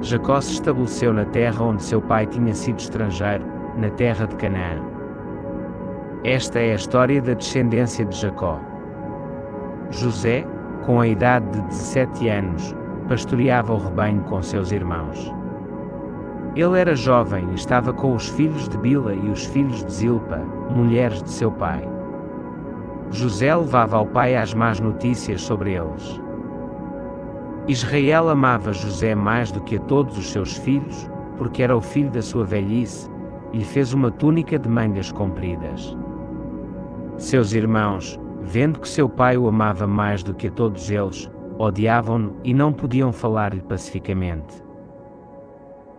Jacó se estabeleceu na terra onde seu pai tinha sido estrangeiro, na terra de Canaã. Esta é a história da descendência de Jacó. José, com a idade de 17 anos, pastoreava o rebanho com seus irmãos. Ele era jovem e estava com os filhos de Bila e os filhos de Zilpa, mulheres de seu pai. José levava ao pai as más notícias sobre eles. Israel amava José mais do que a todos os seus filhos, porque era o filho da sua velhice, e lhe fez uma túnica de mangas compridas. Seus irmãos, vendo que seu pai o amava mais do que a todos eles, odiavam-no e não podiam falar-lhe pacificamente.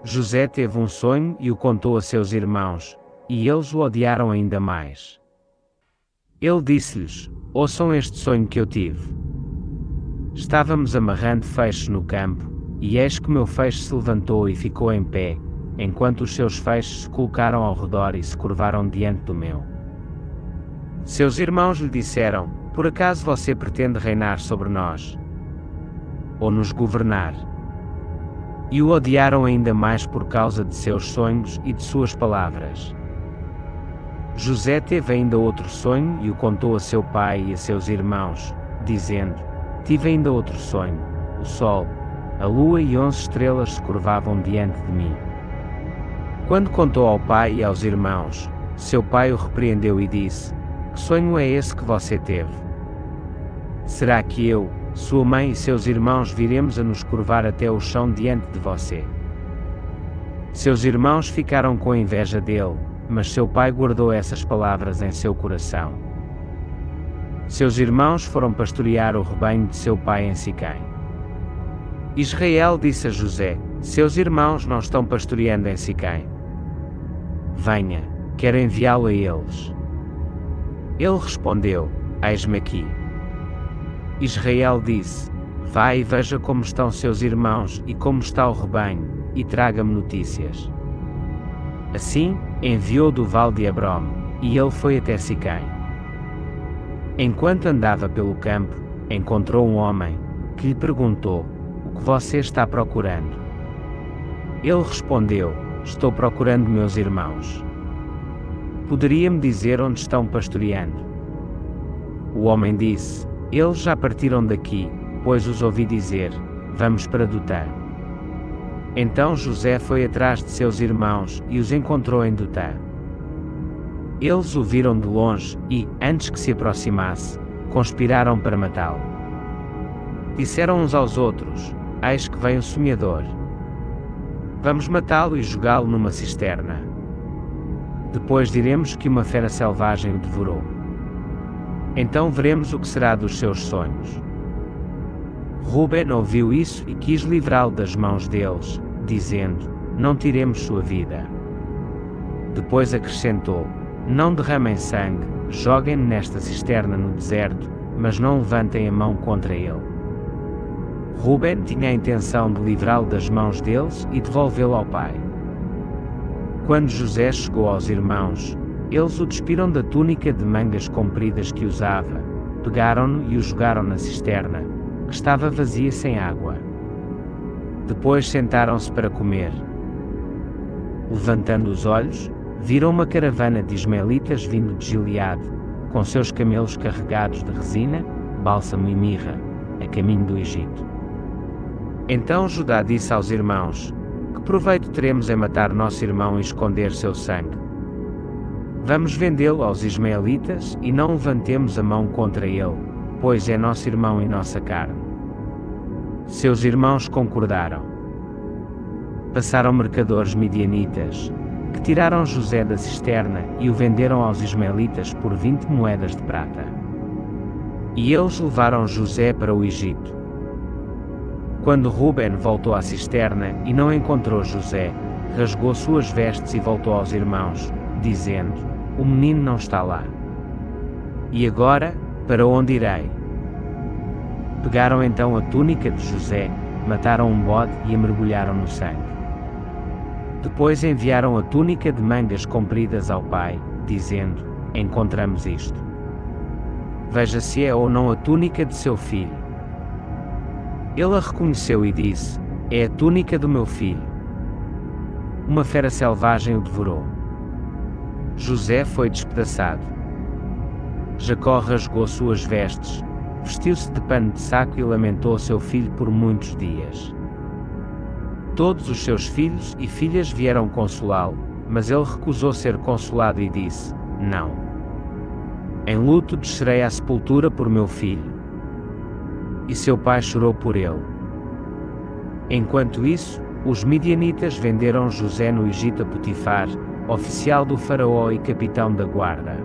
José teve um sonho e o contou a seus irmãos, e eles o odiaram ainda mais. Ele disse-lhes: ouçam este sonho que eu tive. Estávamos amarrando feixes no campo, e eis que meu feixe se levantou e ficou em pé, enquanto os seus feixes se colocaram ao redor e se curvaram diante do meu. Seus irmãos lhe disseram: por acaso você pretende reinar sobre nós? Ou nos governar? E o odiaram ainda mais por causa de seus sonhos e de suas palavras. José teve ainda outro sonho e o contou a seu pai e a seus irmãos, dizendo: tive ainda outro sonho, o sol, a lua e 11 estrelas se curvavam diante de mim. Quando contou ao pai e aos irmãos, seu pai o repreendeu e disse: que sonho é esse que você teve? Será que eu, sua mãe e seus irmãos viremos a nos curvar até o chão diante de você? Seus irmãos ficaram com inveja dele, mas seu pai guardou essas palavras em seu coração. Seus irmãos foram pastorear o rebanho de seu pai em Siquém. Israel disse a José: seus irmãos não estão pastoreando em Siquém. Venha, quero enviá-lo a eles. Ele respondeu: eis-me aqui. Israel disse: vai e veja como estão seus irmãos e como está o rebanho, e traga-me notícias. Assim, enviou do vale de Hebrom, e ele foi até Siquém. Enquanto andava pelo campo, encontrou um homem, que lhe perguntou: o que você está procurando? Ele respondeu: estou procurando meus irmãos. Poderia-me dizer onde estão pastoreando? O homem disse: eles já partiram daqui, pois os ouvi dizer: vamos para Dotã. Então José foi atrás de seus irmãos e os encontrou em Dotã. Eles o viram de longe e, antes que se aproximasse, conspiraram para matá-lo. Disseram uns aos outros: eis que vem o semeador. Vamos matá-lo e jogá-lo numa cisterna. Depois diremos que uma fera selvagem o devorou. Então veremos o que será dos seus sonhos. Ruben ouviu isso e quis livrá-lo das mãos deles, dizendo: não tiremos sua vida. Depois acrescentou: não derramem sangue, joguem-no nesta cisterna no deserto, mas não levantem a mão contra ele. Ruben tinha a intenção de livrá-lo das mãos deles e devolvê-lo ao pai. Quando José chegou aos irmãos, eles o despiram da túnica de mangas compridas que usava, pegaram-no e o jogaram na cisterna, que estava vazia sem água. Depois sentaram-se para comer. Levantando os olhos, viram uma caravana de ismaelitas vindo de Gileade, com seus camelos carregados de resina, bálsamo e mirra, a caminho do Egito. Então Judá disse aos irmãos: que proveito teremos em matar nosso irmão e esconder seu sangue? Vamos vendê-lo aos ismaelitas e não levantemos a mão contra ele, pois é nosso irmão e nossa carne. Seus irmãos concordaram. Passaram mercadores midianitas, que tiraram José da cisterna e o venderam aos ismaelitas por 20 moedas de prata. E eles levaram José para o Egito. Quando Ruben voltou à cisterna e não encontrou José, rasgou suas vestes e voltou aos irmãos, dizendo: o menino não está lá. E agora, para onde irei? Pegaram então a túnica de José, mataram um bode e a mergulharam no sangue. Depois enviaram a túnica de mangas compridas ao pai, dizendo: encontramos isto. Veja se é ou não a túnica de seu filho. Ele a reconheceu e disse: É a túnica do meu filho. Uma fera selvagem o devorou. José foi despedaçado. Jacó rasgou suas vestes, vestiu-se de pano de saco e lamentou seu filho por muitos dias. Todos os seus filhos e filhas vieram consolá-lo, mas ele recusou ser consolado e disse: Não. Em luto descerei à sepultura por meu filho. E seu pai chorou por ele. Enquanto isso, os midianitas venderam José no Egito a Potifar, oficial do faraó e capitão da guarda.